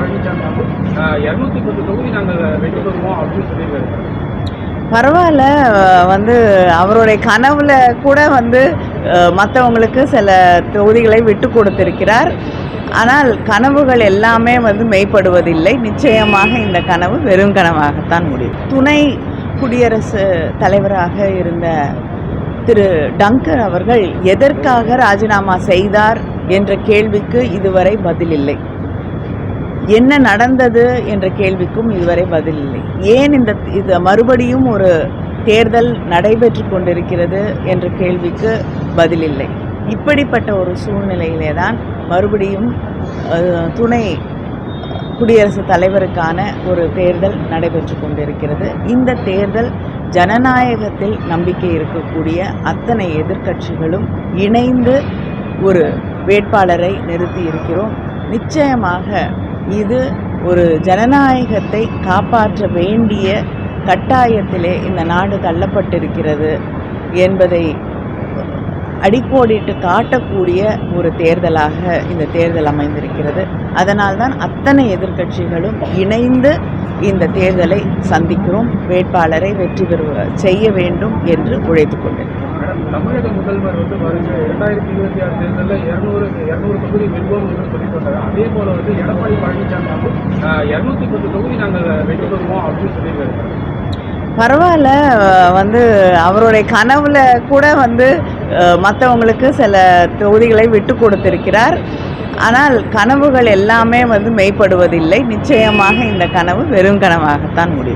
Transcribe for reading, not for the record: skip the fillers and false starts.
பழனிசாமி வந்து 210 தொகுதி நாங்கள் வெற்றி பெறுவோம் அப்படின்னு சொல்லியிருக்காரு. பரவாயில்ல. அவருடைய கனவுல கூட மற்றவங்களுக்கு சில தொகுதிகளை விட்டு கொடுத்திருக்கிறார். ஆனால் கனவுகள் எல்லாமே மெய்ப்படுவதில்லை. நிச்சயமாக இந்த கனவு வெறும் கனவாகத்தான் முடியும். துணை குடியரசு தலைவராக இருந்த திரு டங்கர் அவர்கள் எதற்காக ராஜினாமா செய்தார் என்ற கேள்விக்கு இதுவரை பதில் இல்லை. என்ன நடந்தது என்ற கேள்விக்கும் இதுவரை பதில் இல்லை. ஏன் இது மறுபடியும் ஒரு தேர்தல் நடைபெற்று கொண்டிருக்கிறது என்ற கேள்விக்கு பதில் இல்லை. இப்படிப்பட்ட ஒரு சூழ்நிலையிலே தான் மறுபடியும் துணை குடியரசுத் தலைவருக்கான ஒரு தேர்தல் நடைபெற்று கொண்டிருக்கிறது. இந்த தேர்தல் ஜனநாயகத்தில் நம்பிக்கை இருக்கக்கூடிய அத்தனை எதிர்க்கட்சிகளும் இணைந்து ஒரு வேட்பாளரை நிறுத்தி இருக்கிறோம். நிச்சயமாக இது ஒரு ஜனநாயகத்தை காப்பாற்ற வேண்டிய கட்டாயத்திலே இந்த நாடு தள்ளப்பட்டிருக்கிறது என்பதை அடிக்கோடிட்டு காட்டக்கூடிய ஒரு தேர்தலாக இந்த தேர்தல் அமைந்திருக்கிறது. அதனால்தான் அத்தனை எதிர்க்கட்சிகளும் இணைந்து இந்த தேர்தலை சந்திக்கிறோம். வேட்பாளரை வெற்றி செய்ய வேண்டும் என்று உழைத்து கொண்டிருக்கிறோம். தமிழக முதல்வர் பாருங்க 2026 தேர்தலில் 200 தொகுதி வெல்வோம் என்று சொல்லிட்டு அதே போல எடப்பாடி பழனிசாமி வந்து 210 தொகுதி நாங்கள் வெற்றி பெறுவோம் அப்படின்னு சொல்லியிருக்காரு. பரவாயில்ல. அவருடைய கனவுல கூட மற்றவங்களுக்கு சில தொகுதிகளை விட்டு கொடுத்திருக்கிறார். ஆனால் கனவுகள் எல்லாமே மெய்ப்படுவதில்லை. நிச்சயமாக இந்த கனவு வெறும் கனவாகத்தான் முடியும்.